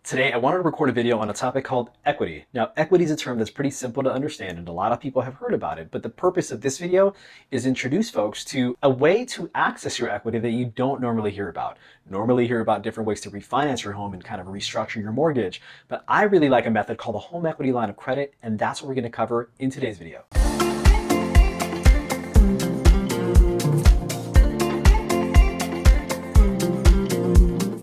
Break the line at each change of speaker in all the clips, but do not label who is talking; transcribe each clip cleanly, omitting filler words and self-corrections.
Today, I wanted to record a video on a topic called equity. Now, equity is a term that's pretty simple to understand and a lot of people have heard about it, but the purpose of this video is introduce folks to a way to access your equity that you don't normally hear about. Normally hear about different ways to refinance your home and kind of restructure your mortgage, but I really like a method called a home equity line of credit, and that's what we're going to cover in today's video.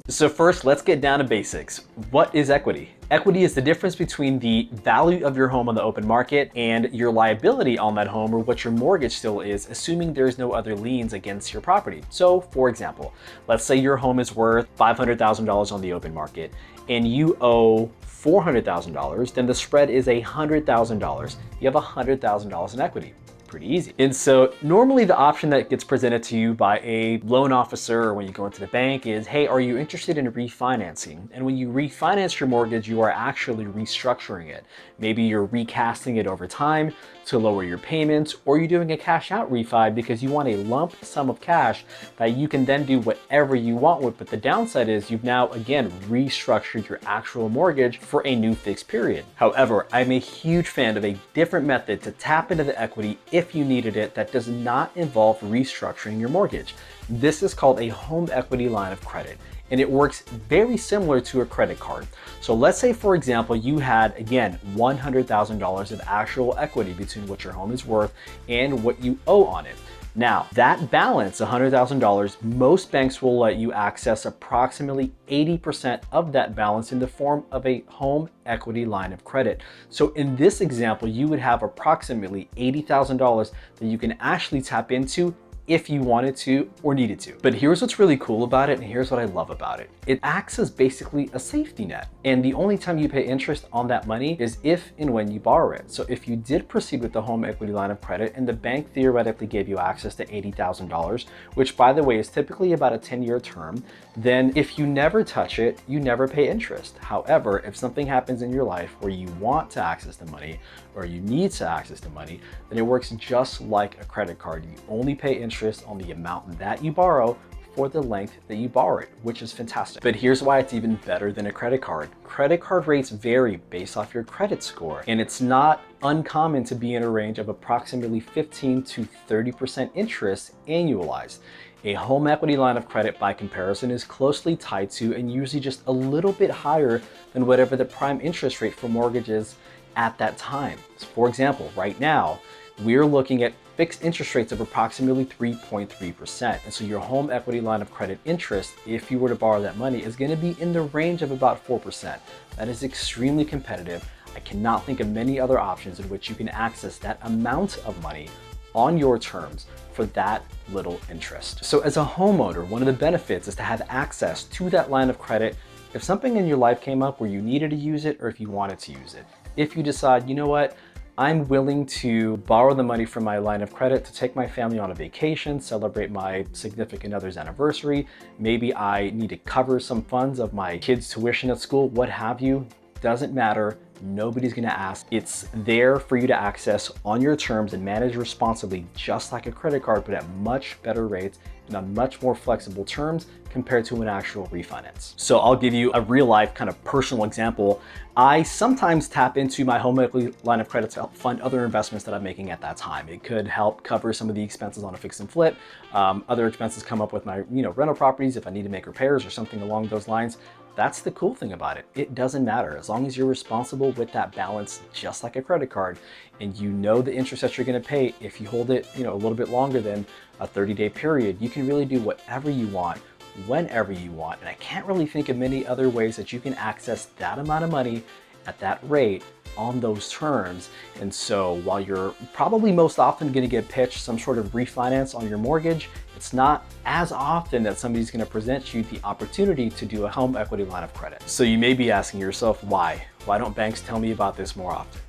So first, let's get down to basics. What is equity? Equity is the difference between the value of your home on the open market and your liability on that home, or what your mortgage still is, assuming there's no other liens against your property. So for example, let's say your home is worth $500,000 on the open market and you owe $400,000, then the spread is $100,000. You have $100,000 in equity. Pretty easy. And so normally the option that gets presented to you by a loan officer or when you go into the bank is, hey, are you interested in refinancing? And when you refinance your mortgage, you are actually restructuring it. Maybe you're recasting it over time to lower your payments, or you're doing a cash out refi because you want a lump sum of cash that you can then do whatever you want with. But the downside is you've now, again, restructured your actual mortgage for a new fixed period. However, I'm a huge fan of a different method to tap into the equity if you needed it that does not involve restructuring your mortgage. This is called a home equity line of credit, and it works very similar to a credit card. So let's say, for example, you had, again, $100,000 of actual equity between what your home is worth and what you owe on it. Now, that balance, $100,000, most banks will let you access approximately 80% of that balance in the form of a home equity line of credit. So in this example, you would have approximately $80,000 that you can actually tap into if you wanted to or needed to. But here's what's really cool about it, and here's what I love about it. It acts as basically a safety net. And the only time you pay interest on that money is if and when you borrow it. So if you did proceed with the home equity line of credit and the bank theoretically gave you access to $80,000, which by the way is typically about a 10-year term, then if you never touch it, you never pay interest. However, if something happens in your life where you want to access the money or you need to access the money, then it works just like a credit card. You only pay interest on the amount that you borrow for the length that you borrow it, which is fantastic. But here's why it's even better than a credit card. Credit card rates vary based off your credit score, and it's not uncommon to be in a range of approximately 15 to 30% interest annualized. A home equity line of credit, by comparison, is closely tied to and usually just a little bit higher than whatever the prime interest rate for mortgages at that time. So for example, right now, we're looking at fixed interest rates of approximately 3.3%. And so your home equity line of credit interest, if you were to borrow that money, is going to be in the range of about 4%. That is extremely competitive. I cannot think of many other options in which you can access that amount of money on your terms for that little interest. So as a homeowner, one of the benefits is to have access to that line of credit if something in your life came up where you needed to use it or if you wanted to use it. If you decide, you know what, I'm willing to borrow the money from my line of credit to take my family on a vacation, celebrate my significant other's anniversary. Maybe I need to cover some funds of my kids' tuition at school, what have you, doesn't matter. Nobody's gonna ask. It's there for you to access on your terms and manage responsibly, just like a credit card, but at much better rates and on much more flexible terms compared to an actual refinance. So I'll give you a real life kind of personal example. I sometimes tap into my home equity line of credit to help fund other investments that I'm making at that time. It could help cover some of the expenses on a fix and flip. Other expenses come up with my rental properties if I need to make repairs or something along those lines. That's the cool thing about it. It doesn't matter. As long as you're responsible with that balance, just like a credit card, and you know the interest that you're gonna pay if you hold it a little bit longer than a 30-day period, you can really do whatever you want, whenever you want. And I can't really think of many other ways that you can access that amount of money at that rate on those terms. And so while you're probably most often going to get pitched some sort of refinance on your mortgage, it's not as often that somebody's going to present you the opportunity to do a home equity line of credit. So you may be asking yourself, why? Why don't banks tell me about this more often?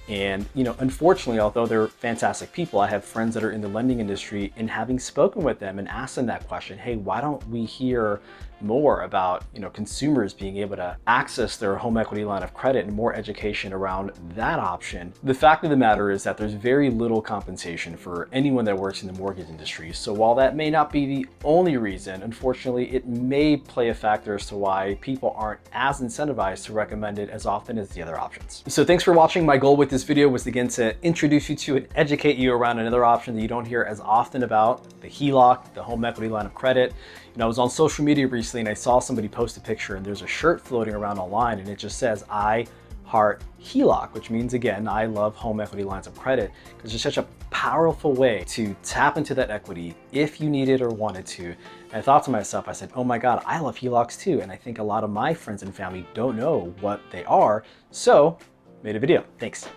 And unfortunately, although they're fantastic people, I have friends that are in the lending industry, and having spoken with them and asked them that question, hey, why don't we hear more about, consumers being able to access their home equity line of credit and more education around that option. The fact of the matter is that there's very little compensation for anyone that works in the mortgage industry. So while that may not be the only reason, unfortunately, it may play a factor as to why people aren't as incentivized to recommend it as often as the other options. So thanks for watching. My goal with this video was again to introduce you to and educate you around another option that you don't hear as often about, the HELOC, the home equity line of credit. I was on social media recently and I saw somebody post a picture and there's a shirt floating around online and it just says, "I heart HELOC," which means, again, I love home equity lines of credit, because it's such a powerful way to tap into that equity if you need it or wanted to. And I thought to myself, I said, oh my God, I love HELOCs too. And I think a lot of my friends and family don't know what they are. So made a video. Thanks.